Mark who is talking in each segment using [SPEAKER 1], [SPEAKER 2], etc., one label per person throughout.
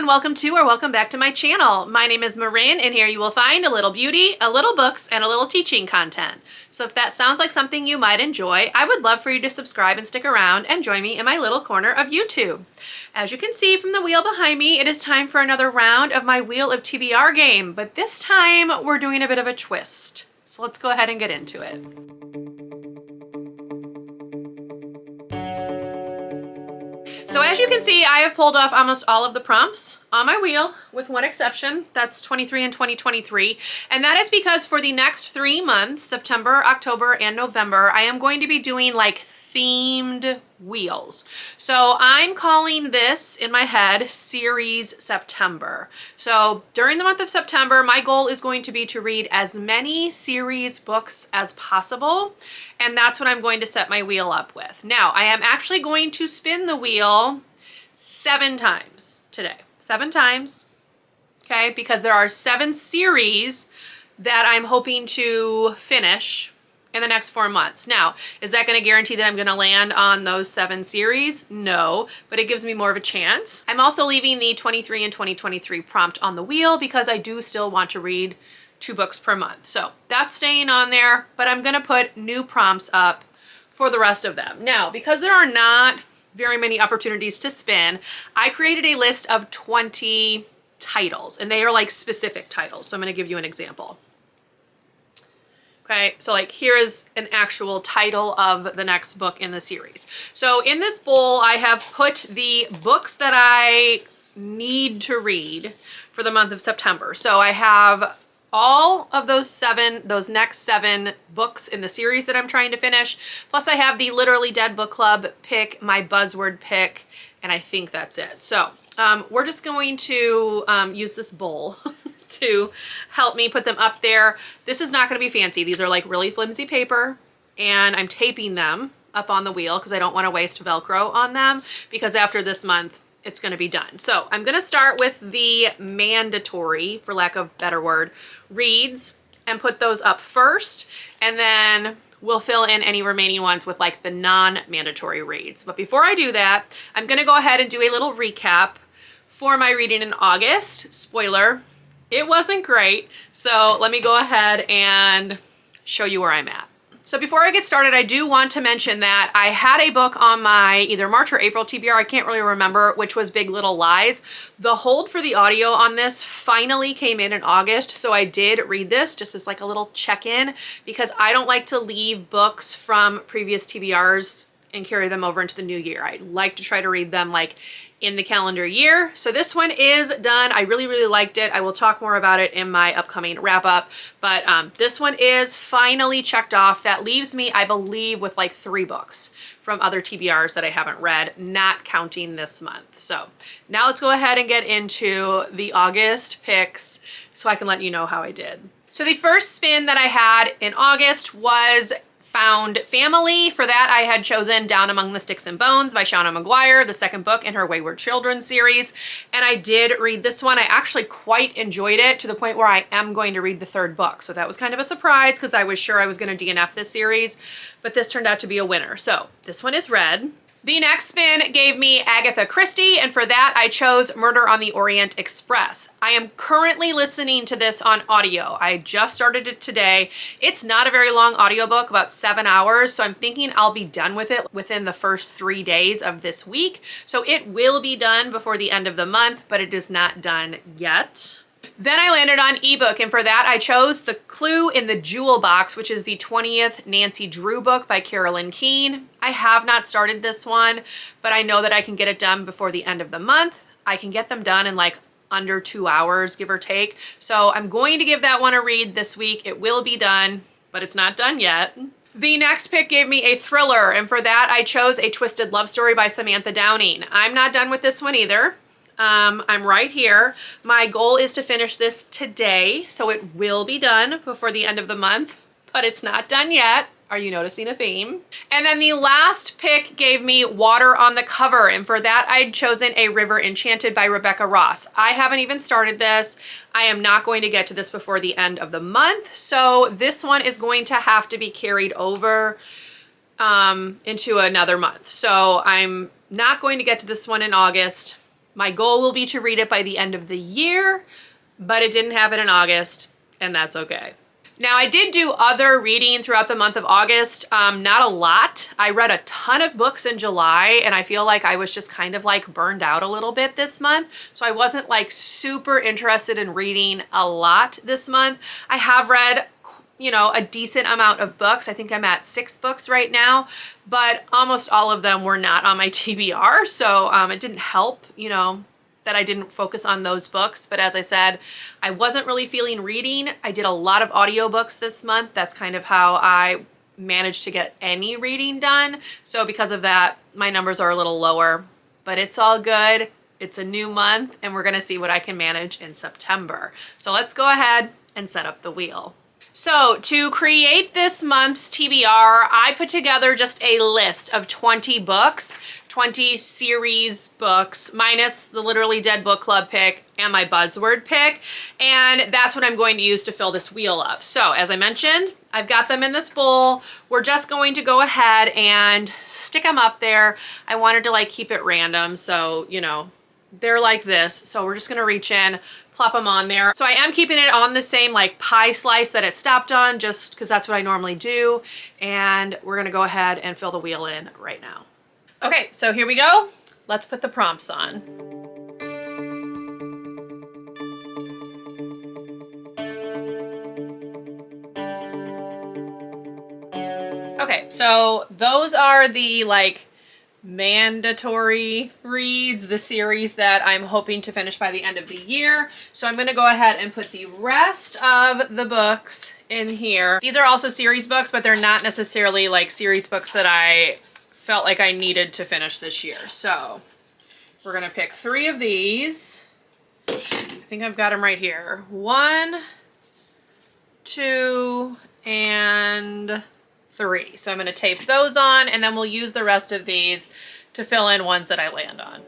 [SPEAKER 1] welcome to or welcome back to my channel. My name is Marin, and here you will find a little beauty, a little books, and a little teaching content. So if that sounds like something you might enjoy, I would love for you to subscribe and stick around and join me in my little corner of YouTube. As you can see from the wheel behind me, it is time for another round of my Wheel of TBR game, but this time we're doing a bit of a twist. So let's go ahead and get into it. So as you can see, I have pulled off almost all of the prompts on my wheel, with one exception. That's 23 and 2023. And that is because for the next 3 months, September, October, and November, I am going to be doing like themed wheels. So I'm calling this in my head Series September. So during the month of September, my goal is going to be to read as many series books as possible. And that's what I'm going to set my wheel up with. Now, I am actually going to spin the wheel 7 times today. 7 times, okay? Because there are 7 series that I'm hoping to finish in the next 4 months. Now, is that going to guarantee that I'm going to land on those 7 series? No, but it gives me more of a chance. I'm also leaving the 23 and 2023 prompt on the wheel because I do still want to read 2 books per month. So that's staying on there, but I'm going to put new prompts up for the rest of them. Now, because there are not very many opportunities to spin, I created a list of 20 titles, and they are like specific titles. So I'm going to give you an example. Okay, so like here is an actual title of the next book in the series. So in this bowl, I have put the books that I need to read for the month of September. So I have all of those next 7 books in the series that I'm trying to finish. Plus I have the Literally Dead Book Club pick, my buzzword pick, and I think that's it. So we're just going to use this bowl to help me put them up there. This is not going to be fancy. These are like really flimsy paper, and I'm taping them up on the wheel because I don't want to waste Velcro on them, because after this month it's going to be done. So I'm going to start with the mandatory, for lack of a better word, reads, and put those up first, and then we'll fill in any remaining ones with like the non-mandatory reads. But before I do that, I'm going to go ahead and do a little recap for my reading in August. Spoiler, it wasn't great. So let me go ahead and show you where I'm at. So before I get started, I do want to mention that I had a book on my either March or April TBR, I can't really remember, which was Big Little Lies. The hold for the audio on this finally came in August, so I did read this just as like a little check-in, because I don't like to leave books from previous TBRs and carry them over into the new year. I like to try to read them like in the calendar year. So this one is done. I really, really liked it. I will talk more about it in my upcoming wrap up, but this one is finally checked off. That leaves me, I believe, with like 3 books from other TBRs that I haven't read, not counting this month. So now let's go ahead and get into the August picks so I can let you know how I did. So the first spin that I had in August was Found Family. For that, I had chosen Down Among the Sticks and Bones by Shauna Maguire, the second book in her Wayward Children series. And I did read this one. I actually quite enjoyed it, to the point where I am going to read the 3rd book. So that was kind of a surprise, because I was sure I was going to DNF this series, but this turned out to be a winner. So this one is read. The next spin gave me Agatha Christie, and for that I chose Murder on the Orient Express. I am currently listening to this on audio. I just started it today. It's not a very long audiobook, about 7 hours, so I'm thinking I'll be done with it within the first 3 days of this week. So it will be done before the end of the month, but it is not done yet. Then I landed on ebook, and for that I chose The Clue in the Jewel Box, which is the 20th Nancy Drew book by Carolyn Keene. I have not started this one, but I know that I can get it done before the end of the month. I can get them done in like under 2 hours, give or take. So I'm going to give that one a read this week. It will be done, but it's not done yet. The next pick gave me a thriller, and for that I chose A Twisted Love Story by Samantha Downing. I'm not done with this one either. I'm right here. My goal is to finish this today, so it will be done before the end of the month, but it's not done yet. Are you noticing a theme? And then the last pick gave me Water on the Cover, and for that I'd chosen A River Enchanted by Rebecca Ross. I haven't even started this. I am not going to get to this before the end of the month, so this one is going to have to be carried over into another month. So I'm not going to get to this one in August. My goal will be to read it by the end of the year, but it didn't happen in August, and that's okay. Now, I did do other reading throughout the month of August, not a lot. I read a ton of books in July, and I feel like I was just kind of like burned out a little bit this month. So I wasn't like super interested in reading a lot this month. I have read, you know, a decent amount of books. I think I'm at 6 books right now, but almost all of them were not on my TBR. So it didn't help, you know, that I didn't focus on those books. But as I said, I wasn't really feeling reading. I did a lot of audiobooks this month. That's kind of how I managed to get any reading done. So because of that, my numbers are a little lower, but it's all good. It's a new month and we're gonna see what I can manage in September. So let's go ahead and set up the wheel. So to create this month's TBR, I put together just a list of 20 books, 20 series books, minus the Literally Dead Book Club pick and my buzzword pick. And that's what I'm going to use to fill this wheel up. So as I mentioned, I've got them in this bowl. We're just going to go ahead and stick them up there. I wanted to like keep it random. So, you know, they're like this. So we're just gonna reach in, plop them on there. So I am keeping it on the same like pie slice that it stopped on, just because that's what I normally do. And we're gonna go ahead and fill the wheel in right now. Okay, so here we go. Let's put the prompts on. Okay, so those are the like mandatory reads, the series that I'm hoping to finish by the end of the year. So I'm gonna go ahead and put the rest of the books in here. These are also series books, but they're not necessarily like series books that I felt like I needed to finish this year. So we're gonna pick 3 of these. I think I've got them right here. 1, 2, and 3. So I'm going to tape those on and then we'll use the rest of these to fill in ones that I land on.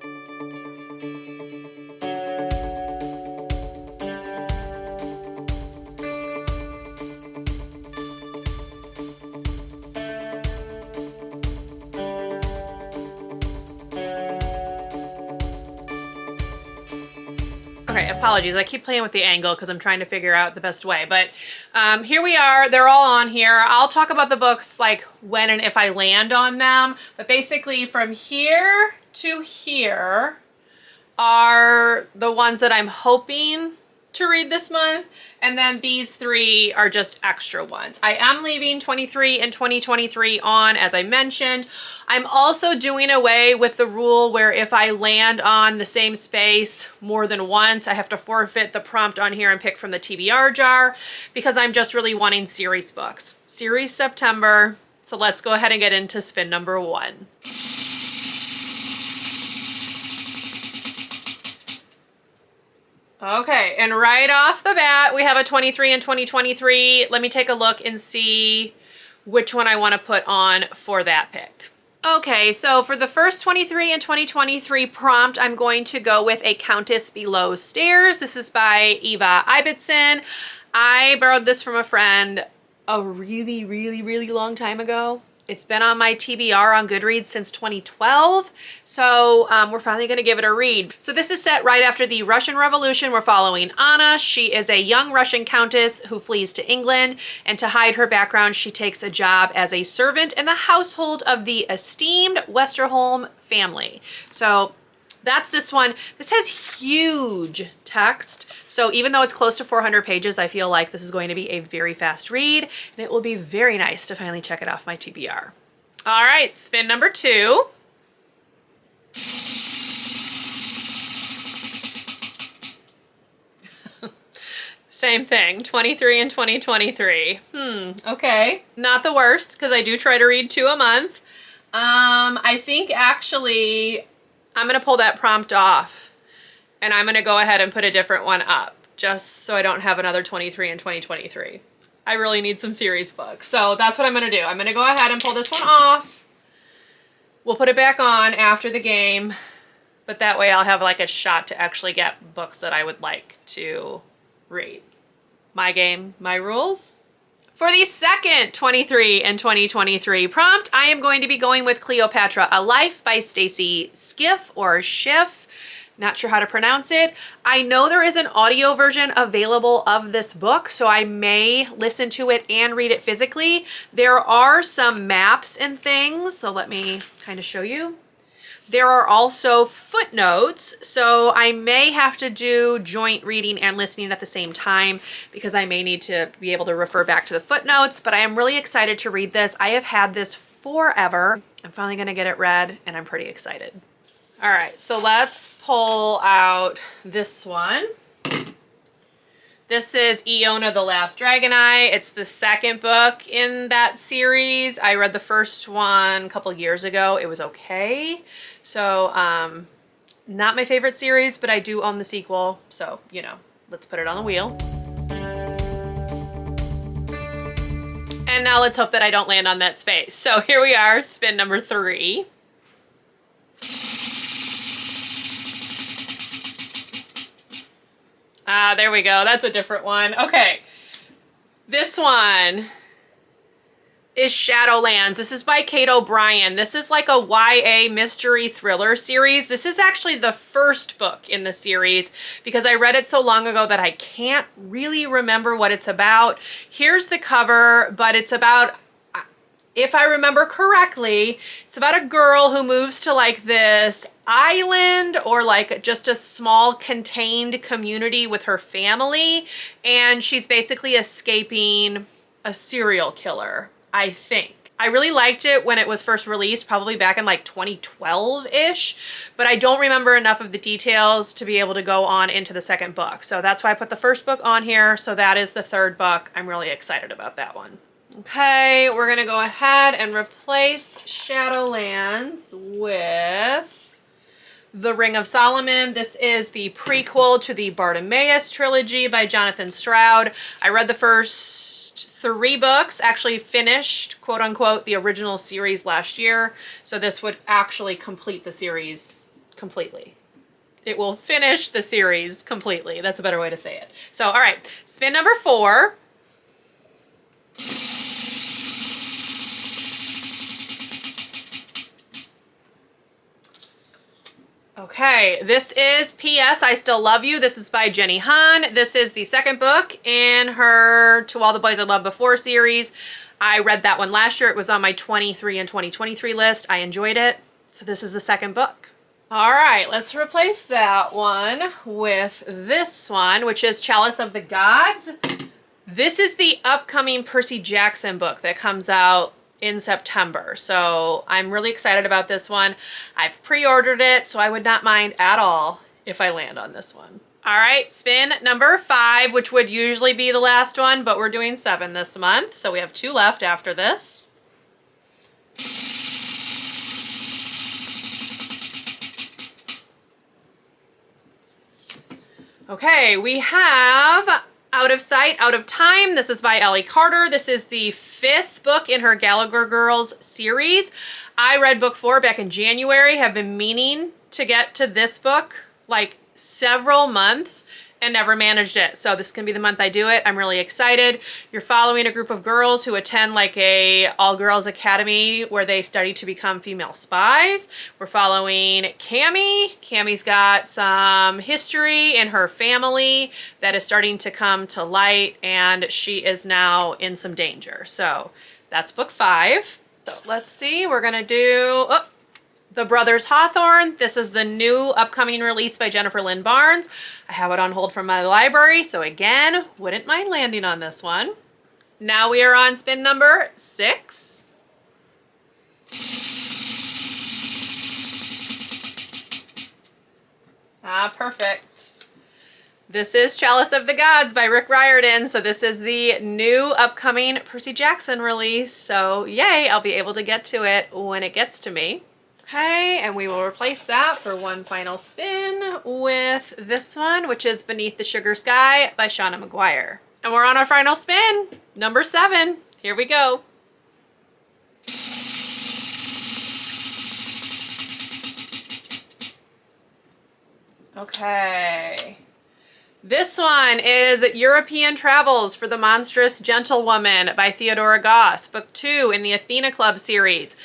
[SPEAKER 1] Okay, apologies. I keep playing with the angle because I'm trying to figure out the best way. But here we are. They're all on here. I'll talk about the books like when and if I land on them. But basically from here to here are the ones that I'm hoping to read this month. And then these 3 are just extra ones. I am leaving 23 and 2023 on, as I mentioned. I'm also doing away with the rule where if I land on the same space more than once, I have to forfeit the prompt on here and pick from the TBR jar, because I'm just really wanting series books. Series September. So let's go ahead and get into spin number 1. Okay, and right off the bat, we have a 23 and 2023. Let me take a look and see which one I want to put on for that pick. Okay, so for the first 23 and 2023 prompt, I'm going to go with A Countess Below Stairs. This is by Eva Ibbotson. I borrowed this from a friend a really long time ago. It's been on my TBR on Goodreads since 2012, so we're finally going to give it a read. So this is set right after the Russian Revolution. We're following Anna. She is a young Russian countess who flees to England, and to hide her background, she takes a job as a servant in the household of the esteemed Westerholm family. So that's this one. This has huge text. So even though it's close to 400 pages, I feel like this is going to be a very fast read, and it will be very nice to finally check it off my TBR. All right, spin number 2. Same thing, 23 and 2023. Okay. Not the worst, because I do try to read 2 a month. I think actually I'm gonna pull that prompt off and I'm gonna go ahead and put a different one up just so I don't have another 23 and 2023. I really need some series books. So that's what I'm gonna do. I'm gonna go ahead and pull this one off. We'll put it back on after the game, but that way I'll have like a shot to actually get books that I would like to read. My game, my rules. For the second 23 and 2023 prompt, I am going to be going with Cleopatra, A Life by Stacy Skiff or Schiff. Not sure how to pronounce it. I know there is an audio version available of this book, so I may listen to it and read it physically. There are some maps and things, so let me kind of show you. There are also footnotes, so I may have to do joint reading and listening at the same time because I may need to be able to refer back to the footnotes, but I am really excited to read this. I have had this forever. I'm finally gonna get it read and I'm pretty excited. All right, so let's pull out this one. This is Iona the Last Dragonite. It's the second book in that series. I read the first one a couple years ago. It was okay. So, not my favorite series, but I do own the sequel. So, you know, let's put it on the wheel. And now let's hope that I don't land on that space. So here we are, spin number 3. Ah, there we go. That's a different one. Okay. This one is Shadowlands. This is by Kate O'Brien. This is like a YA mystery thriller series. This is actually the first book in the series because I read it so long ago that I can't really remember what it's about. Here's the cover, but it's about, if I remember correctly, it's about a girl who moves to like this island or like just a small contained community with her family, and she's basically escaping a serial killer, I think. I really liked it when it was first released, probably back in like 2012-ish, but I don't remember enough of the details to be able to go on into the second book. So that's why I put the first book on here. So that is the third book. I'm really excited about that one. Okay, we're gonna go ahead and replace Shadowlands with The Ring of Solomon. This is the prequel to the Bartimaeus trilogy by Jonathan Stroud. I read the first 3 books, actually finished, quote unquote, the original series last year. So this would actually complete the series completely. It will finish the series completely. That's a better way to say it. So, all right, spin number 4. Okay, this is P.S. I Still Love You. This is by Jenny Han. This is the second book in her To All the Boys I Loved Before series. I read that one last year. It was on my 23 and 2023 list. I enjoyed it. So this is the second book. All right, let's replace that one with this one, which is Chalice of the Gods. This is the upcoming Percy Jackson book that comes out in September. So I'm really excited about this one. I've pre-ordered it, so I would not mind at all if I land on this one. All right, spin number 5, which would usually be the last one, but we're doing 7 this month. So we have 2 left after this. Okay, we have Out of Sight, Out of Time. This is by Ellie Carter. This is the 5th book in her Gallagher Girls series. I read book 4 back in January, have been meaning to get to this book like several months and never managed it. So this can be the month I do it. I'm really excited. You're following a group of girls who attend like a all-girls academy where they study to become female spies. We're following Cammie. Cammie's got some history in her family that is starting to come to light, and she is now in some danger. So that's book 5. So let's see, we're gonna do, The Brothers Hawthorne. This is the new upcoming release by Jennifer Lynn Barnes. I have it on hold from my library, so again, wouldn't mind landing on this one. Now we are on spin number 6. Ah, perfect. This is Chalice of the Gods by Rick Riordan. So this is the new upcoming Percy Jackson release. So yay, I'll be able to get to it when it gets to me. Okay, and we will replace that for one final spin with this one, which is Beneath the Sugar Sky by Shauna McGuire. And we're on our final spin, number 7. Here we go. Okay. This one is European Travels for the Monstrous Gentlewoman by Theodora Goss, book 2 in the Athena Club series.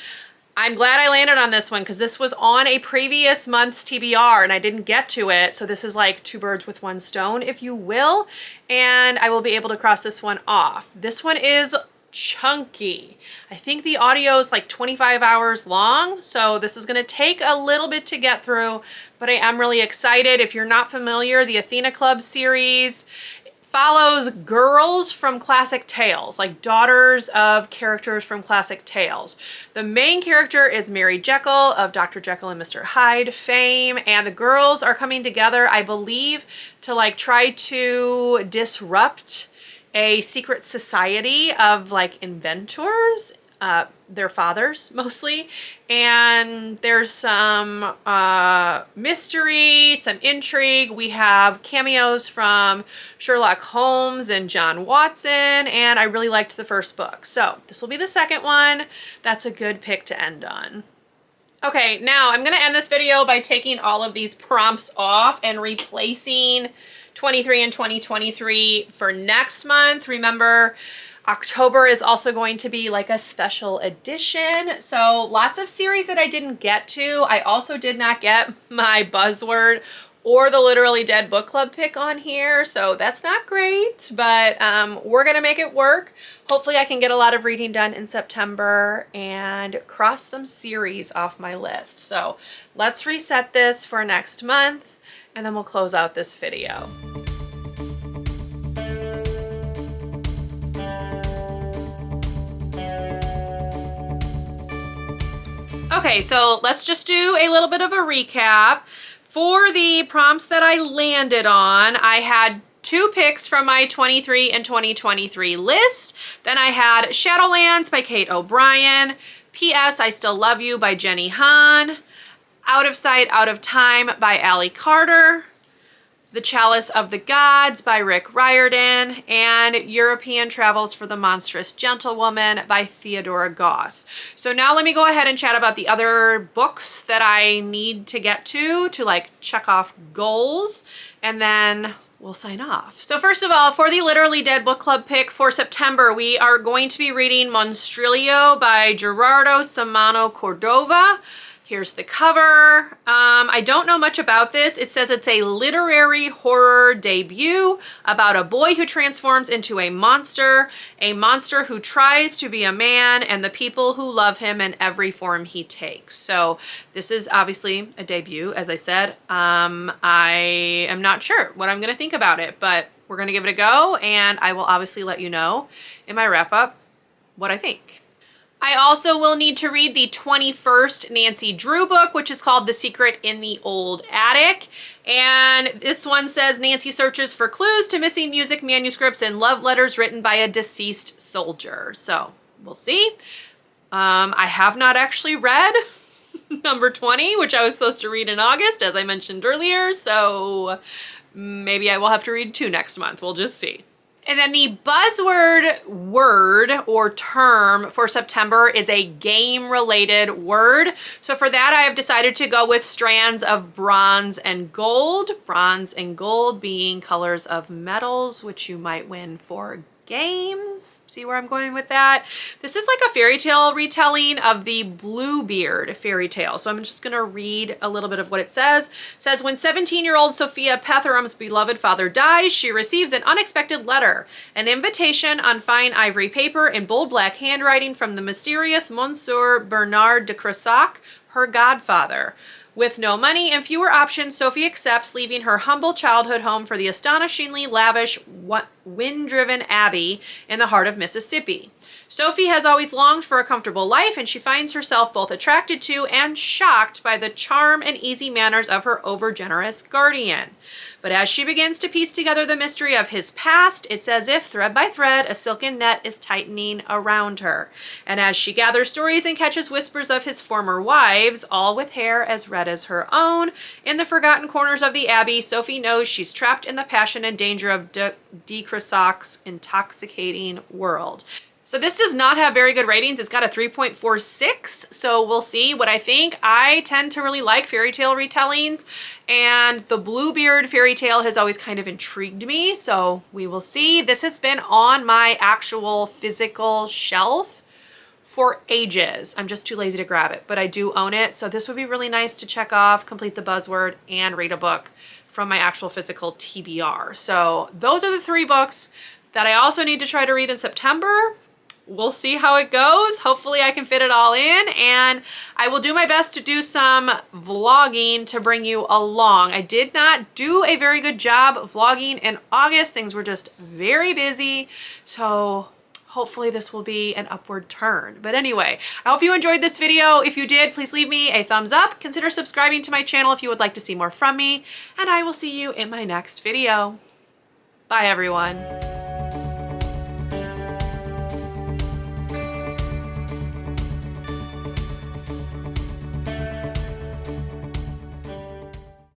[SPEAKER 1] I'm glad I landed on this one because this was on a previous month's TBR and I didn't get to it. So this is like two birds with one stone, if you will. And I will be able to cross this one off. This one is chunky. I think the audio is like 25 hours long. So this is going to take a little bit to get through, but I am really excited. If you're not familiar, the Athena Club series follows girls from classic tales, like daughters of characters from classic tales. The main character is Mary Jekyll of Dr. Jekyll and Mr. Hyde fame, and the girls are coming together, I believe, to like try to disrupt a secret society of like inventors, their fathers mostly, and there's some mystery, some intrigue. We have cameos from Sherlock Holmes and John Watson, and I really liked the first book. So this will be the second one. That's a good pick to end on. Okay, now I'm gonna end this video by taking all of these prompts off and replacing 23 and 2023 for next month. Remember, October is also going to be like a special edition. So lots of series that I didn't get to. I also did not get my buzzword or the Literally Dead book club pick on here. So that's not great, but we're gonna make it work. Hopefully I can get a lot of reading done in September and cross some series off my list. So let's reset this for next month and then we'll close out this video. Okay, so let's just do a little bit of a recap. For the prompts that I landed on, I had two picks from my 23 and 2023 list. Then I had Shadowlands by Kate O'Brien, P.S. I Still Love You by Jenny Han, Out of Sight, Out of Time by Allie Carter, The Chalice of the Gods by Rick Riordan, and European Travels for the Monstrous Gentlewoman by Theodora Goss. So now let me go ahead and chat about the other books that I need to get to like check off goals, and then we'll sign off. So first of all, for the Literally Dead book club pick for September, we are going to be reading Monstrilio by Gerardo Samano Cordova. Here's the cover. I don't know much about this. It says it's a literary horror debut about a boy who transforms into a monster who tries to be a man, and the people who love him in every form he takes. So this is obviously a debut, as I said. I am not sure what I'm gonna think about it, but we're gonna give it a go, and I will obviously let you know in my wrap up what I think. I also will need to read the 21st Nancy Drew book, which is called The Secret in the Old Attic. And this one says Nancy searches for clues to missing music manuscripts and love letters written by a deceased soldier. So we'll see. I have not actually read number 20, which I was supposed to read in August, as I mentioned earlier. So maybe I will have to read 2 next month. We'll just see. And then the buzzword word or term for September is a game-related word. So for that, I have decided to go with strands of bronze and gold. Bronze and gold being colors of metals, which you might win for games. See where I'm going with that? This is like a fairy tale retelling of the Bluebeard fairy tale. So I'm just gonna read a little bit of what it says. It says, when 17-year-old Sophia Petherum's beloved father dies, she receives an unexpected letter, an invitation on fine ivory paper in bold black handwriting from the mysterious Monsieur Bernard de Cressac, her godfather. With no money and fewer options, Sophie accepts, leaving her humble childhood home for the astonishingly lavish, wind-driven abbey in the heart of Mississippi. Sophie has always longed for a comfortable life, and she finds herself both attracted to and shocked by the charm and easy manners of her overgenerous guardian. But as she begins to piece together the mystery of his past, it's as if, thread by thread, a silken net is tightening around her. And as she gathers stories and catches whispers of his former wives, all with hair as red as her own, in the forgotten corners of the abbey, Sophie knows she's trapped in the passion and danger of de Cressac's intoxicating world. So this does not have very good ratings. It's got a 3.46, so we'll see what I think. I tend to really like fairy tale retellings, and the Bluebeard fairy tale has always kind of intrigued me, so we will see. This has been on my actual physical shelf for ages. I'm just too lazy to grab it, but I do own it. So this would be really nice to check off, complete the buzzword, and read a book from my actual physical TBR. So those are the 3 books that I also need to try to read in September. We'll see how it goes. Hopefully I can fit it all in, and I will do my best to do some vlogging to bring you along. I did not do a very good job vlogging in August. Things were just very busy. So hopefully this will be an upward turn. But anyway, I hope you enjoyed this video. If you did, please leave me a thumbs up. Consider subscribing to my channel if you would like to see more from me, and I will see you in my next video. Bye everyone.